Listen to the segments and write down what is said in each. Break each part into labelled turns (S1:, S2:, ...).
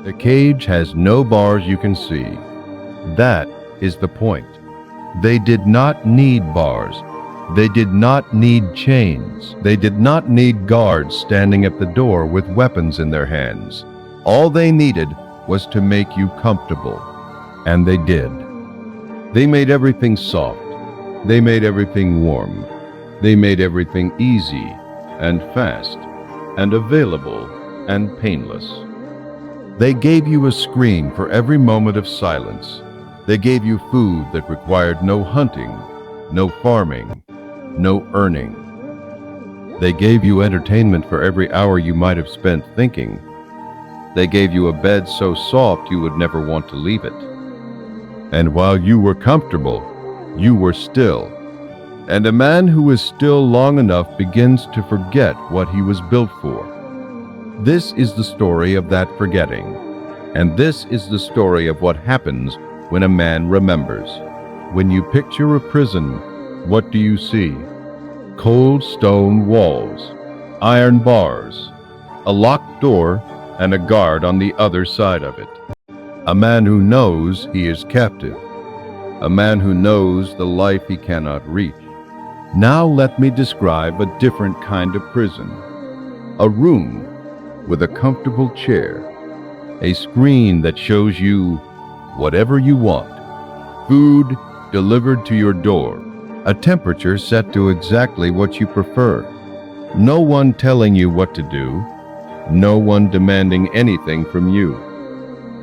S1: The cage has no bars you can see. That is the point. They did not need bars. They did not need chains. They did not need guards standing at the door with weapons in their hands. All they needed was to make you comfortable. And they did. They made everything soft. They made everything warm. They made everything easy and fast and available and painless. They gave you a screen for every moment of silence. They gave you food that required no hunting, no farming, no earning. They gave you entertainment for every hour you might have spent thinking. They gave you a bed so soft you would never want to leave it. And while you were comfortable, you were still. And a man who is still long enough begins to forget what he was built for. This is the story of that forgetting. And this is the story of what happens when a man remembers. When you picture a prison, what do you see? Cold stone walls, iron bars, a locked door, and a guard on the other side of it. A man who knows he is captive. A man who knows the life he cannot reach. Now let me describe a different kind of prison. A room with a comfortable chair. A screen that shows you whatever you want. Food delivered to your door. A temperature set to exactly what you prefer. No one telling you what to do. No one demanding anything from you.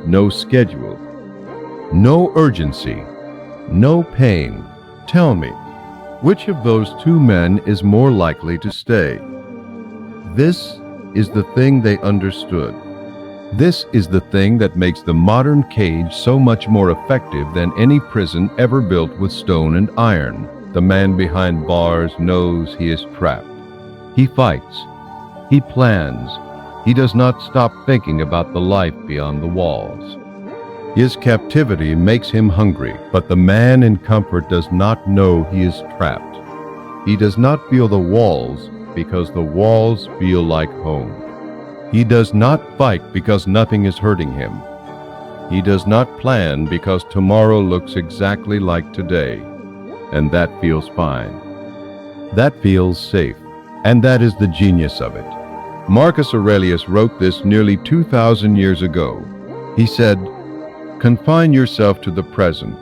S1: No schedule. No urgency. No pain. Tell me, which of those two men is more likely to stay? This is the thing they understood. This is the thing that makes the modern cage so much more effective than any prison ever built with stone and iron. The man behind bars knows he is trapped. He fights. He plans. He does not stop thinking about the life beyond the walls. His captivity makes him hungry, but the man in comfort does not know he is trapped. He does not feel the walls because the walls feel like home. He does not fight because nothing is hurting him. He does not plan because tomorrow looks exactly like today, and that feels fine. That feels safe, and that is the genius of it. Marcus Aurelius wrote this nearly 2,000 years ago. He said, "Confine yourself to the present."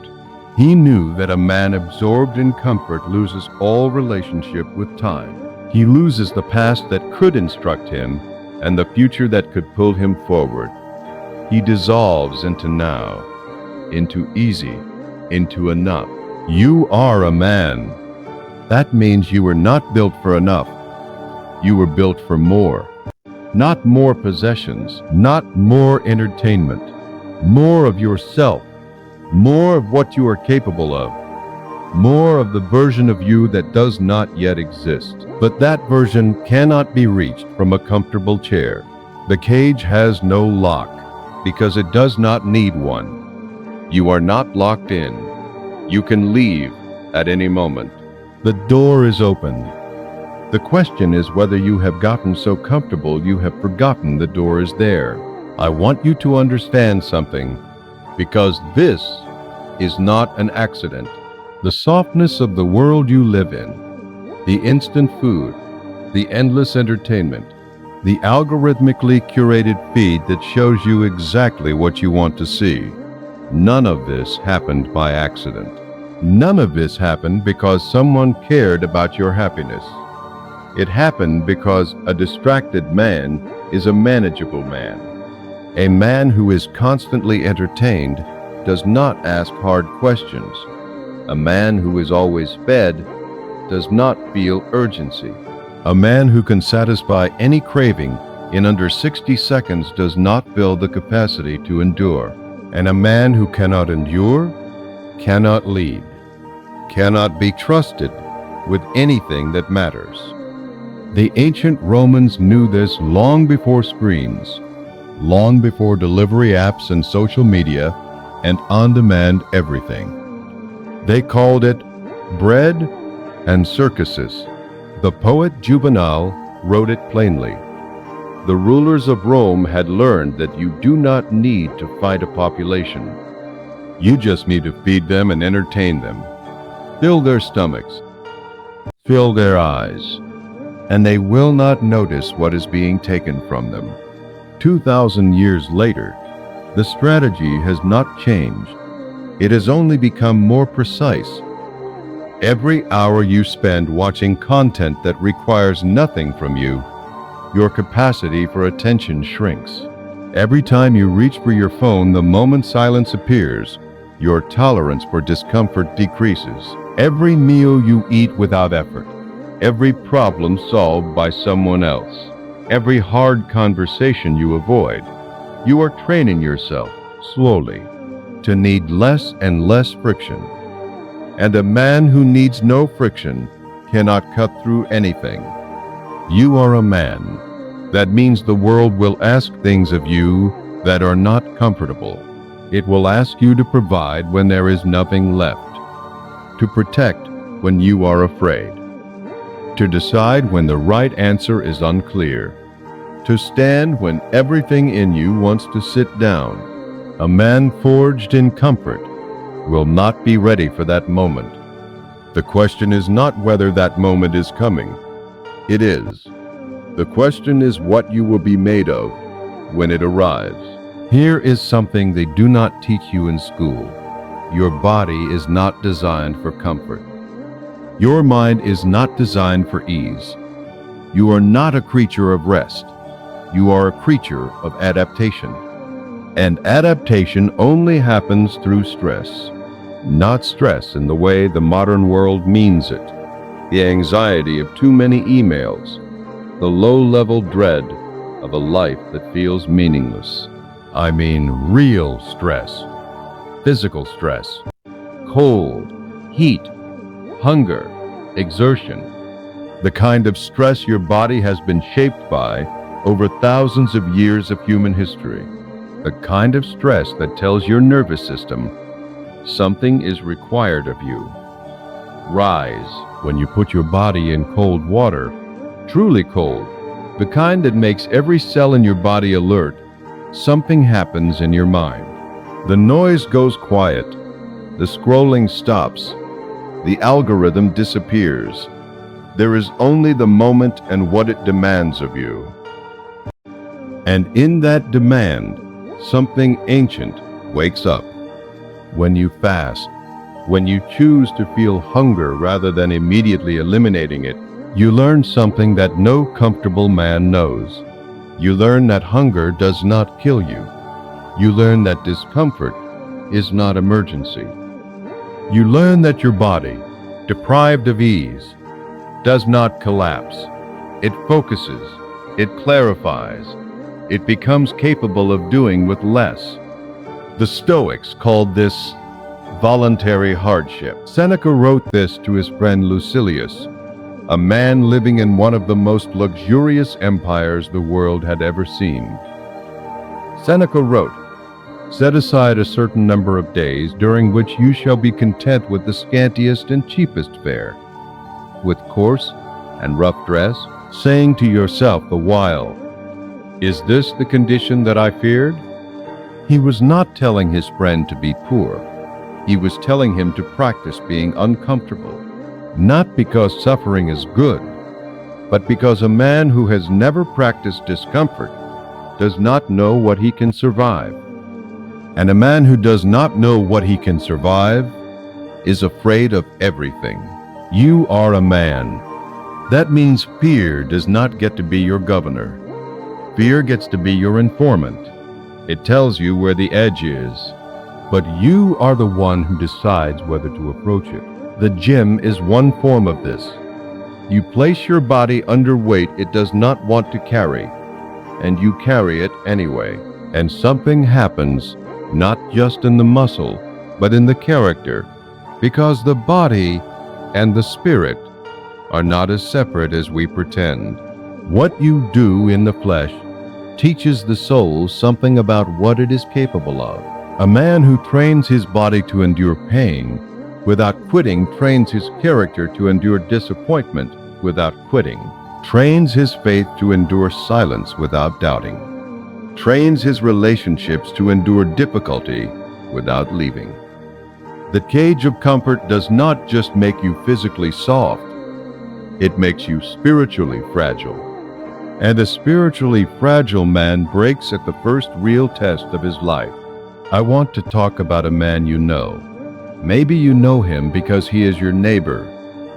S1: He knew that a man absorbed in comfort loses all relationship with time. He loses the past that could instruct him and the future that could pull him forward. He dissolves into now, into easy, into enough. You are a man. That means you were not built for enough. You were built for more. Not more possessions, not more entertainment. More of yourself. More of what you are capable of. More of the version of you that does not yet exist. But that version cannot be reached from a comfortable chair. The cage has no lock because it does not need one. You are not locked in. You can leave at any moment. The door is open. The question is whether you have gotten so comfortable you have forgotten the door is there. I want you to understand something, because this is not an accident. The softness of the world you live in, the instant food, the endless entertainment, the algorithmically curated feed that shows you exactly what you want to see. None of this happened by accident. None of this happened because someone cared about your happiness. It happened because a distracted man is a manageable man. A man who is constantly entertained does not ask hard questions. A man who is always fed does not feel urgency. A man who can satisfy any craving in under 60 seconds does not build the capacity to endure. And a man who cannot endure cannot lead, cannot be trusted with anything that matters. The ancient Romans knew this long before screens, long before delivery apps and social media and on-demand everything. They called it bread and circuses. The poet Juvenal wrote it plainly. The rulers of Rome had learned that you do not need to fight a population. You just need to feed them and entertain them. Fill their stomachs, fill their eyes, and they will not notice what is being taken from them. 2,000 years later, the strategy has not changed. It has only become more precise. Every hour you spend watching content that requires nothing from you, your capacity for attention shrinks. Every time you reach for your phone, the moment silence appears, your tolerance for discomfort decreases. Every meal you eat without effort, every problem solved by someone else, every hard conversation you avoid, you are training yourself, slowly, to need less and less friction. And a man who needs no friction cannot cut through anything. You are a man. That means the world will ask things of you that are not comfortable. It will ask you to provide when there is nothing left, to protect when you are afraid, to decide when the right answer is unclear, to stand when everything in you wants to sit down. A man forged in comfort will not be ready for that moment. The question is not whether that moment is coming. It is. The question is what you will be made of when it arrives. Here is something they do not teach you in school. Your body is not designed for comfort. Your mind is not designed for ease. You are not a creature of rest. You are a creature of adaptation. And adaptation only happens through stress. Not stress in the way the modern world means it. The anxiety of too many emails. The low-level dread of a life that feels meaningless. I mean real stress. Physical stress. Cold, heat, hunger, exertion. The kind of stress your body has been shaped by over thousands of years of human history. The kind of stress that tells your nervous system something is required of you. Rise when you put your body in cold water, truly cold, the kind that makes every cell in your body alert. Something happens in your mind. The noise goes quiet. The scrolling stops. The algorithm disappears. There is only the moment and what it demands of you. And in that demand, something ancient wakes up. When you fast, when you choose to feel hunger rather than immediately eliminating it, you learn something that no comfortable man knows. You learn that hunger does not kill you. You learn that discomfort is not emergency. You learn that your body, deprived of ease, does not collapse. It focuses, it clarifies, it becomes capable of doing with less. The Stoics called this voluntary hardship. Seneca wrote this to his friend Lucilius, a man living in one of the most luxurious empires the world had ever seen. Seneca wrote, "Set aside a certain number of days during which you shall be content with the scantiest and cheapest fare, with coarse and rough dress, saying to yourself the while, 'Is this the condition that I feared?'" He was not telling his friend to be poor. He was telling him to practice being uncomfortable, not because suffering is good, but because a man who has never practiced discomfort does not know what he can survive. And a man who does not know what he can survive is afraid of everything. You are a man. That means fear does not get to be your governor. Fear gets to be your informant. It tells you where the edge is, but you are the one who decides whether to approach it. The gym is one form of this. You place your body under weight it does not want to carry, and you carry it anyway. And something happens, not just in the muscle, but in the character, because the body and the spirit are not as separate as we pretend. What you do in the flesh teaches the soul something about what it is capable of. A man who trains his body to endure pain without quitting trains his character to endure disappointment without quitting. trains his faith to endure silence without doubting, trains his relationships to endure difficulty without leaving. The cage of comfort does not just make you physically soft, it makes you spiritually fragile. And the spiritually fragile man breaks at the first real test of his life. I want to talk about a man you know. Maybe you know him because he is your neighbor,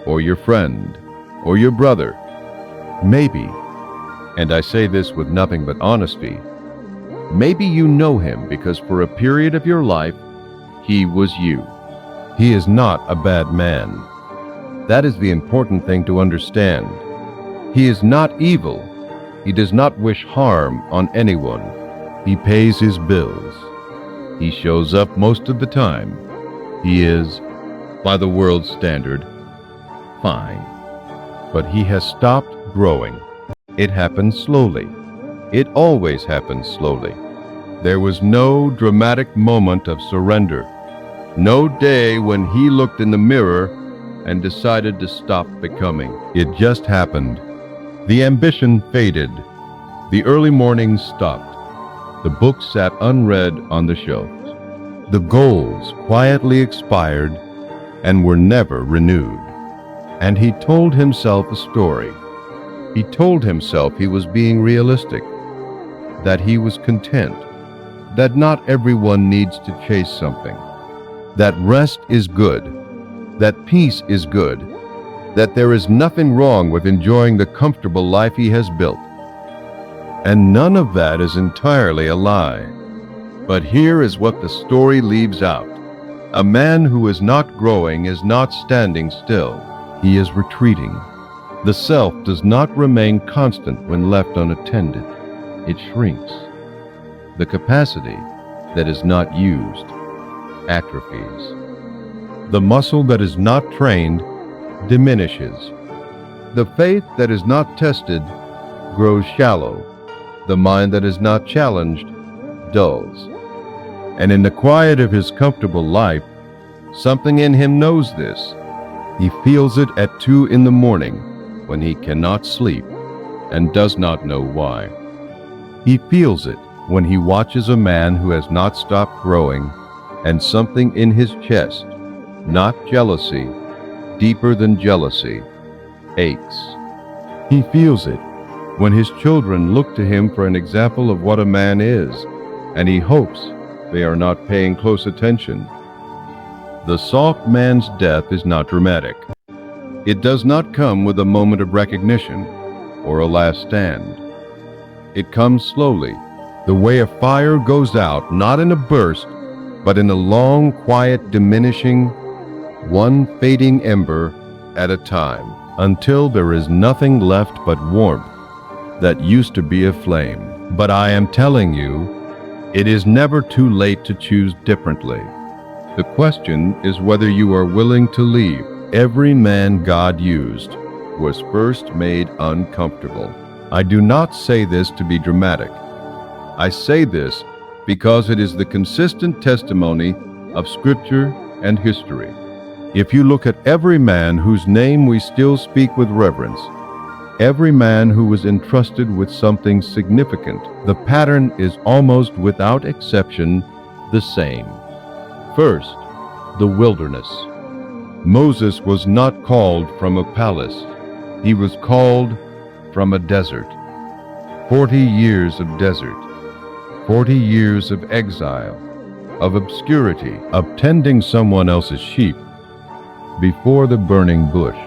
S1: or your friend, or your brother. Maybe, and I say this with nothing but honesty, maybe you know him because for a period of your life, he was you. He is not a bad man. That is the important thing to understand. He is not evil. He does not wish harm on anyone. He pays his bills. He shows up most of the time. He is, by the world's standard, fine. But he has stopped growing. It happens slowly. It always happens slowly. There was no dramatic moment of surrender. No day when he looked in the mirror and decided to stop becoming. It just happened. The ambition faded. The early mornings stopped. The books sat unread on the shelves. The goals quietly expired and were never renewed. And he told himself a story. He told himself he was being realistic, that he was content, that not everyone needs to chase something, that rest is good, that peace is good, that there is nothing wrong with enjoying the comfortable life he has built. And none of that is entirely a lie. But here is what the story leaves out. A man who is not growing is not standing still. He is retreating. The self does not remain constant when left unattended. It shrinks. The capacity that is not used atrophies. The muscle that is not trained diminishes. The faith that is not tested grows shallow. The mind that is not challenged dulls. And in the quiet of his comfortable life, something in him knows this. He feels it at 2 in the morning when he cannot sleep and does not know why. He feels it when he watches a man who has not stopped growing and something in his chest, not jealousy, deeper than jealousy, aches. He feels it when his children look to him for an example of what a man is, and he hopes they are not paying close attention. The soft man's death is not dramatic. It does not come with a moment of recognition or a last stand. It comes slowly, the way a fire goes out, not in a burst, but in a long, quiet diminishing, one fading ember at a time, until there is nothing left but warmth that used to be a flame. But I am telling you, it is never too late to choose differently. The question is whether you are willing to leave. Every man God used was first made uncomfortable. I do not say this to be dramatic. I say this because it is the consistent testimony of Scripture and history. If you look at every man whose name we still speak with reverence, every man who was entrusted with something significant, the pattern is almost without exception the same. First, the wilderness. Moses was not called from a palace. He was called from a desert. 40 years of desert. 40 years of exile, of obscurity, of tending someone else's sheep, before the burning bush,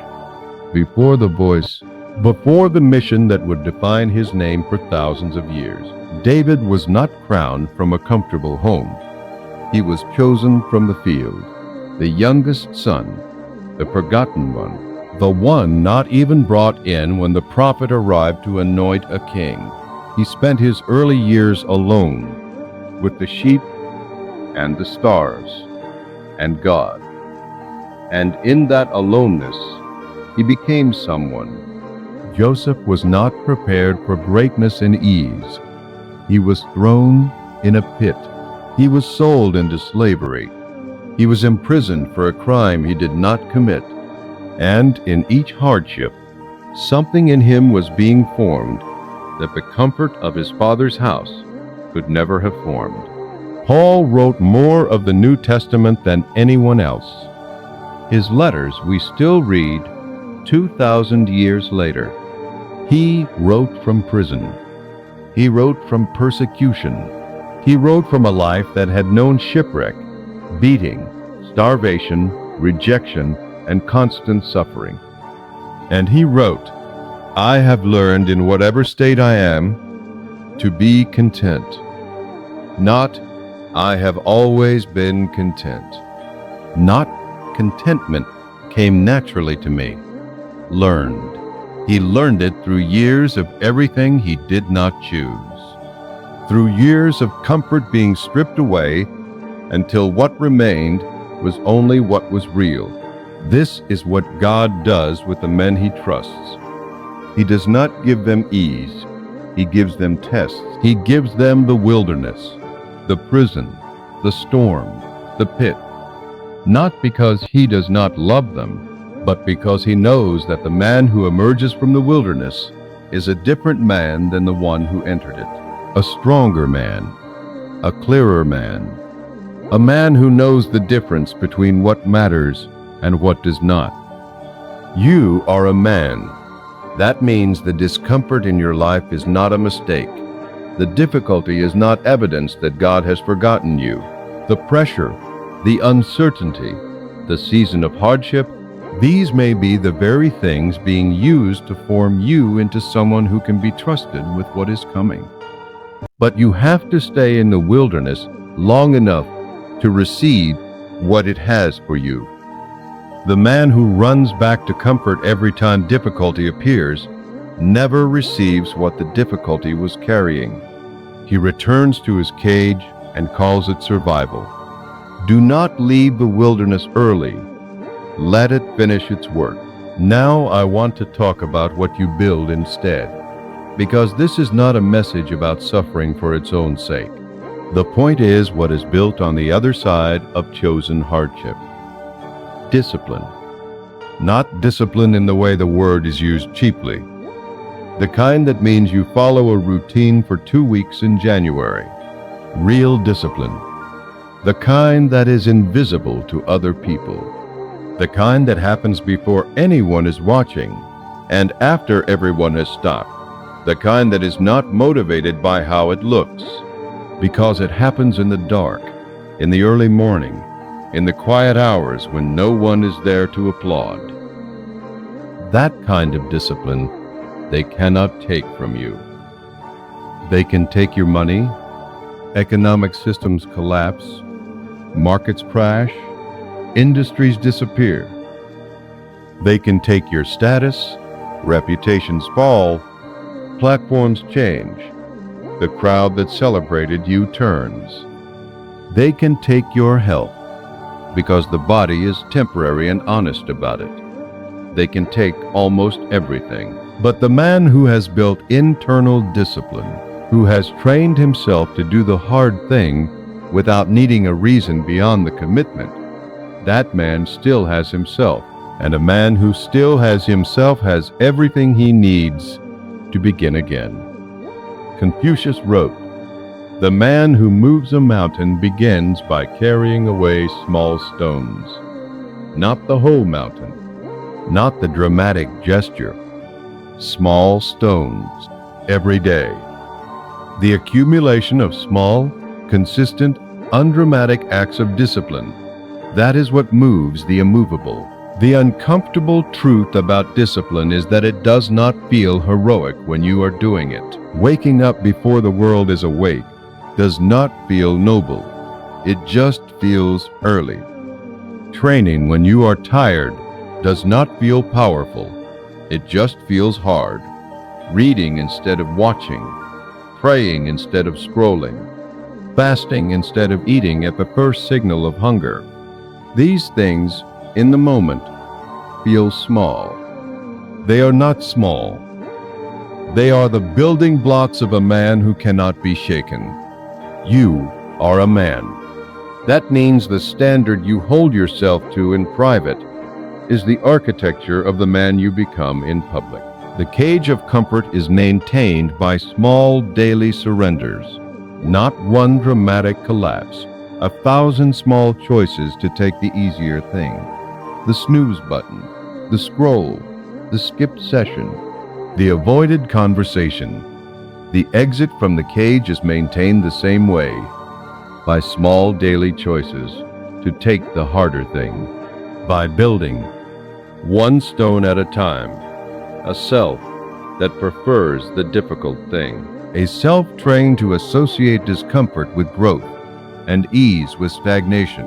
S1: before the voice, before the mission that would define his name for thousands of years. David was not crowned from a comfortable home. He was chosen from the field, the youngest son, the forgotten one, the one not even brought in when the prophet arrived to anoint a king. He spent his early years alone with the sheep and the stars and God. And in that aloneness, he became someone. Joseph was not prepared for greatness in ease. He was thrown in a pit. He was sold into slavery. He was imprisoned for a crime he did not commit. And in each hardship, Something in him was being formed that the comfort of his Father's house could never have formed. Paul wrote more of the New Testament than anyone else. His letters we still read 2,000 years later. He wrote from prison. He wrote from persecution. He wrote from a life that had known shipwreck, beating, starvation, rejection, and constant suffering. And he wrote, "I have learned in whatever state I am to be content." Not, "I have always been content." Not, "Contentment came naturally to me." Learned. He learned it through years of everything he did not choose. Through years of comfort being stripped away until what remained was only what was real. This is what God does with the men he trusts. He does not give them ease. He gives them tests. He gives them the wilderness, the prison, the storm, the pit. Not because he does not love them, but because he knows that the man who emerges from the wilderness is a different man than the one who entered it. A stronger man, a clearer man, a man who knows the difference between what matters and what does not. You are a man. That means the discomfort in your life is not a mistake. The difficulty is not evidence that God has forgotten you. The pressure, the uncertainty, the season of hardship, these may be the very things being used to form you into someone who can be trusted with what is coming. But you have to stay in the wilderness long enough to receive what it has for you. The man who runs back to comfort every time difficulty appears never receives what the difficulty was carrying. He returns to his cage and calls it survival. Do not leave the wilderness early. Let it finish its work. Now I want to talk about what you build instead, because this is not a message about suffering for its own sake. The point is what is built on the other side of chosen hardship. Discipline. Not discipline in the way the word is used cheaply. The kind that means you follow a routine for 2 weeks in January. Real discipline. The kind that is invisible to other people. The kind that happens before anyone is watching and after everyone has stopped. The kind that is not motivated by how it looks, because it happens in the dark, in the early morning, in the quiet hours when no one is there to applaud. That kind of discipline they cannot take from you. They can take your money, economic systems collapse, markets crash, industries disappear. They can take your status, reputations fall, platforms change, the crowd that celebrated you turns. They can take your health, because the body is temporary and honest about it. They can take almost everything. But the man who has built internal discipline, who has trained himself to do the hard thing without needing a reason beyond the commitment, that man still has himself, and a man who still has himself has everything he needs to begin again. Confucius wrote, "The man who moves a mountain begins by carrying away small stones." Not the whole mountain, not the dramatic gesture. Small stones, every day. The accumulation of small, consistent, undramatic acts of discipline. That is what moves the immovable. The uncomfortable truth about discipline is that it does not feel heroic when you are doing it. Waking up before the world is awake does not feel noble. It just feels early. Training when you are tired does not feel powerful. It just feels hard. Reading instead of watching. Praying instead of scrolling. Fasting instead of eating at the first signal of hunger. These things, in the moment, feel small. They are not small. They are the building blocks of a man who cannot be shaken. You are a man. That means the standard you hold yourself to in private is the architecture of the man you become in public. The cage of comfort is maintained by small daily surrenders, not one dramatic collapse, 1,000 small choices to take the easier thing. The snooze button, the scroll, the skipped session, the avoided conversation. The exit from the cage is maintained the same way, by small daily choices to take the harder thing, by building, one stone at a time, a self that prefers the difficult thing, a self trained to associate discomfort with growth and ease with stagnation,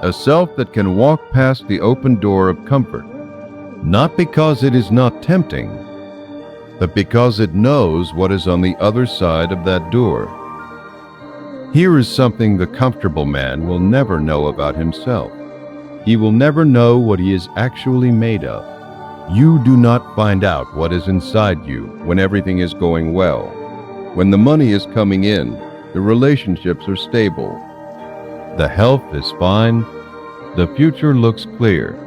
S1: a self that can walk past the open door of comfort, not because it is not tempting, but because it knows what is on the other side of that door. Here is something the comfortable man will never know about himself. He will never know what he is actually made of. You do not find out what is inside you when everything is going well. When the money is coming in, the relationships are stable, the health is fine, the future looks clear.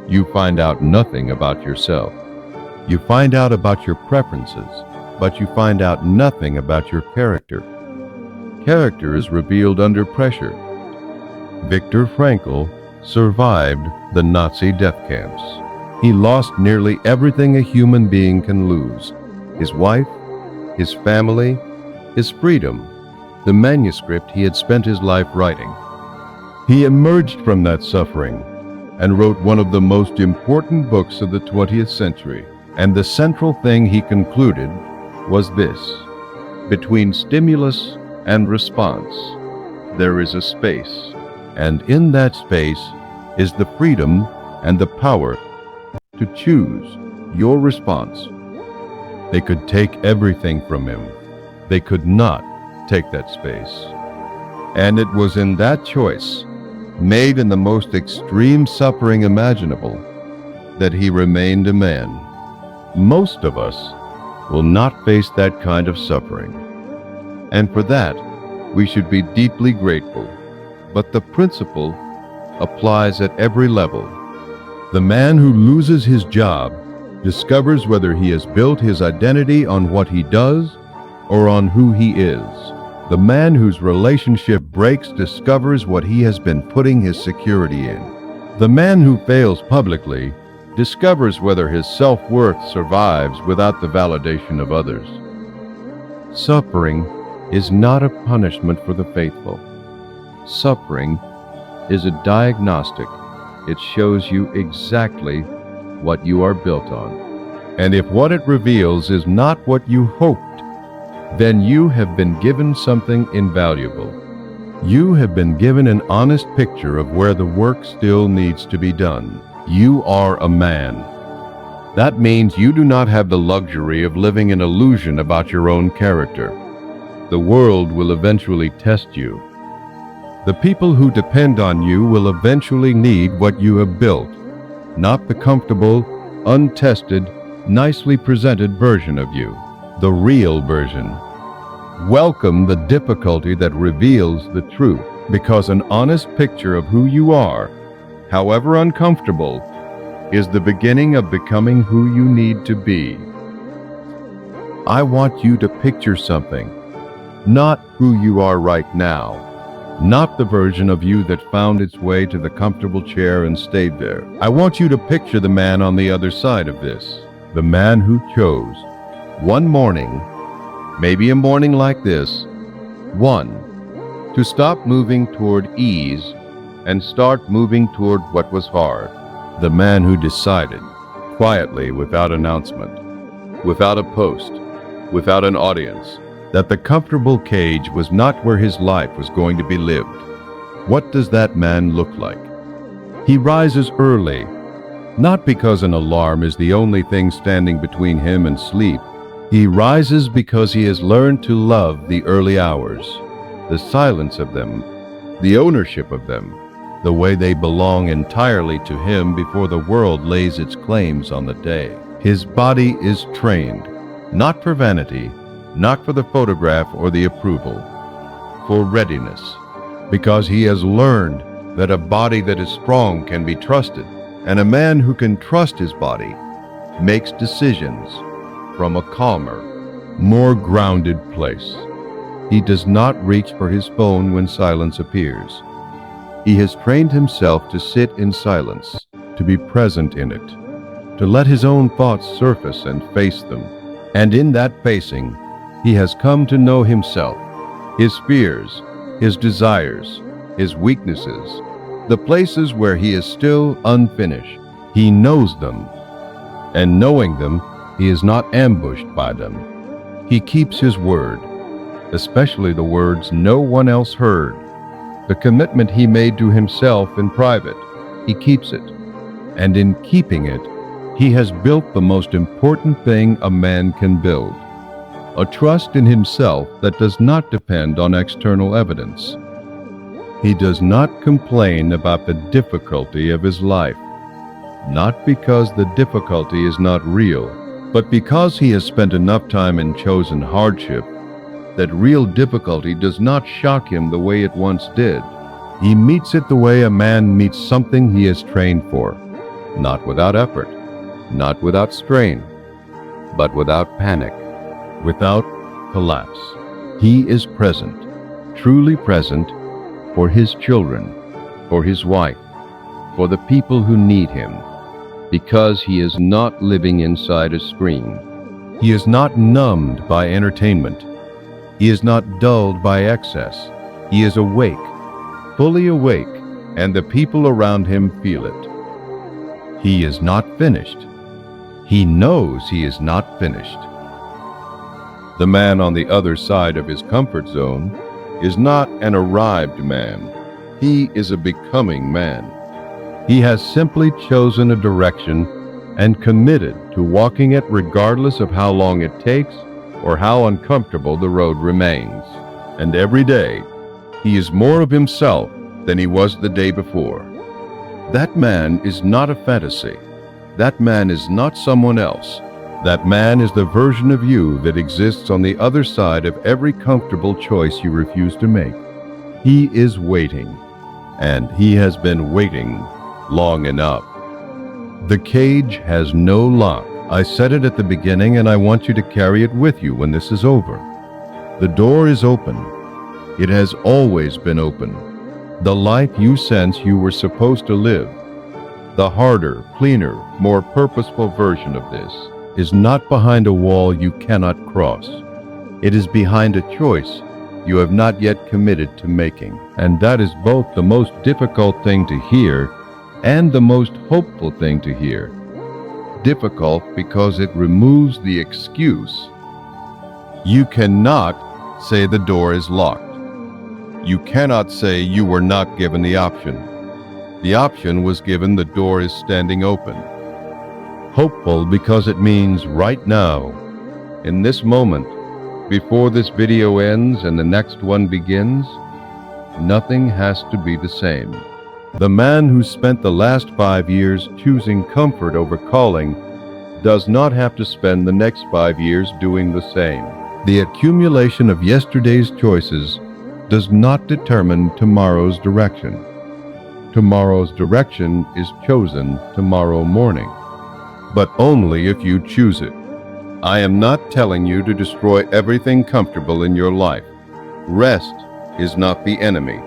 S1: You find out nothing about yourself. You find out about your preferences, but you find out nothing about your character. Character is revealed under pressure. Viktor Frankl survived the Nazi death camps. He lost nearly everything a human being can lose: his wife, his family, his freedom, the manuscript he had spent his life writing. He emerged from that suffering and wrote one of the most important books of the 20th century. And the central thing he concluded was this: between stimulus and response, there is a space. And in that space is the freedom and the power to choose your response. They could take everything from him. They could not take that space. And it was in that choice, made in the most extreme suffering imaginable, that he remained a man. Most of us will not face that kind of suffering. And for that, we should be deeply grateful. But the principle applies at every level. The man who loses his job discovers whether he has built his identity on what he does or on who he is. The man whose relationship breaks discovers what he has been putting his security in. The man who fails publicly discovers whether his self-worth survives without the validation of others. Suffering is not a punishment for the faithful. Suffering is a diagnostic. It shows you exactly what you are built on. And if what it reveals is not what you hoped, then you have been given something invaluable. You have been given an honest picture of where the work still needs to be done. You are a man. That means you do not have the luxury of living an illusion about your own character. The world will eventually test you. The people who depend on you will eventually need what you have built, not the comfortable, untested, nicely presented version of you, the real version. Welcome the difficulty that reveals the truth, because an honest picture of who you are, however uncomfortable, is the beginning of becoming who you need to be. I want you to picture something, not who you are right now, not the version of you that found its way to the comfortable chair and stayed there. I want you to picture the man on the other side of this, the man who chose, one morning, maybe a morning like this, to stop moving toward ease and start moving toward what was hard. The man who decided, quietly, without announcement, without a post, without an audience, that the comfortable cage was not where his life was going to be lived. What does that man look like? He rises early, not because an alarm is the only thing standing between him and sleep. He rises because he has learned to love the early hours, the silence of them, the ownership of them, the way they belong entirely to him before the world lays its claims on the day. His body is trained, not for vanity, not for the photograph or the approval, for readiness, because he has learned that a body that is strong can be trusted, and a man who can trust his body makes decisions from a calmer, more grounded place. He does not reach for his phone when silence appears. He has trained himself to sit in silence, to be present in it, to let his own thoughts surface and face them. And in that facing, he has come to know himself, his fears, his desires, his weaknesses, the places where he is still unfinished. He knows them, and knowing them, he is not ambushed by them. He keeps his word, especially the words no one else heard. The commitment he made to himself in private, he keeps it. And in keeping it, he has built the most important thing a man can build, a trust in himself that does not depend on external evidence. He does not complain about the difficulty of his life, not because the difficulty is not real, but because he has spent enough time in chosen hardship that real difficulty does not shock him the way it once did. He meets it the way a man meets something he has trained for, not without effort, not without strain, but without panic, without collapse. He is present, truly present, for his children, for his wife, for the people who need him, because he is not living inside a screen. He is not numbed by entertainment. He is not dulled by excess. He is awake, fully awake, and the people around him feel it. He is not finished. He knows he is not finished. The man on the other side of his comfort zone is not an arrived man. He is a becoming man. He has simply chosen a direction and committed to walking it regardless of how long it takes or how uncomfortable the road remains. And every day, he is more of himself than he was the day before. That man is not a fantasy. That man is not someone else. That man is the version of you that exists on the other side of every comfortable choice you refuse to make. He is waiting, and he has been waiting long enough. The cage has no lock. I said it at the beginning, and I want you to carry it with you when this is over. The door is open. It has always been open. The life you sense you were supposed to live, the harder, cleaner, more purposeful version of this, is not behind a wall you cannot cross. It is behind a choice you have not yet committed to making. And that is both the most difficult thing to hear and the most hopeful thing to hear. Difficult because it removes the excuse. You cannot say the door is locked. You cannot say you were not given the option. The option was given, the door is standing open. Hopeful because it means right now, in this moment, before this video ends and the next one begins, nothing has to be the same. The man who spent the last 5 years choosing comfort over calling does not have to spend the next 5 years doing the same. The accumulation of yesterday's choices does not determine tomorrow's direction. Tomorrow's direction is chosen tomorrow morning, but only if you choose it. I am not telling you to destroy everything comfortable in your life. Rest is not the enemy.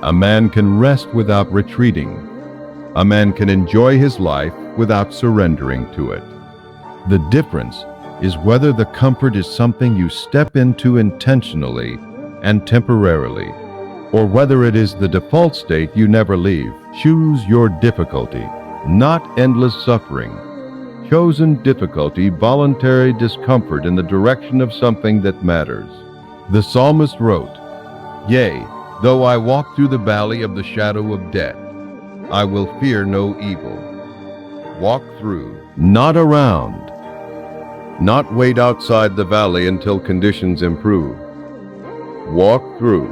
S1: A man can rest without retreating. A man can enjoy his life without surrendering to it. The difference is whether the comfort is something you step into intentionally and temporarily, or whether it is the default state you never leave. Choose your difficulty, not endless suffering. Chosen difficulty, voluntary discomfort in the direction of something that matters. The psalmist wrote, "Yea, though I walk through the valley of the shadow of death, I will fear no evil." Walk through, not around. Not wait outside the valley until conditions improve. Walk through,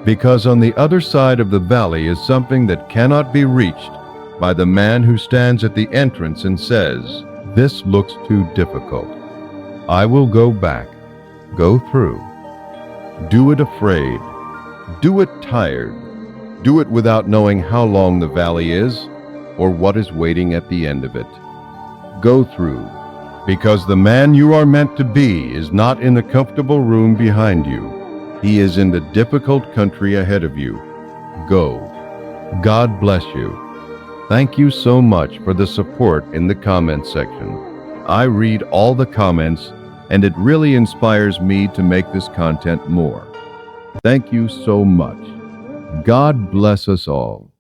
S1: because on the other side of the valley is something that cannot be reached by the man who stands at the entrance and says, "This looks too difficult. I will go back." Go through. Do it afraid. Do it tired. Do it without knowing how long the valley is or what is waiting at the end of it. Go through. because the man you are meant to be is not in the comfortable room behind you. He is in the difficult country ahead of you. Go. God bless you. Thank you so much for the support in the comments section. I read all the comments, and it really inspires me to make this content more. Thank you so much. God bless us all.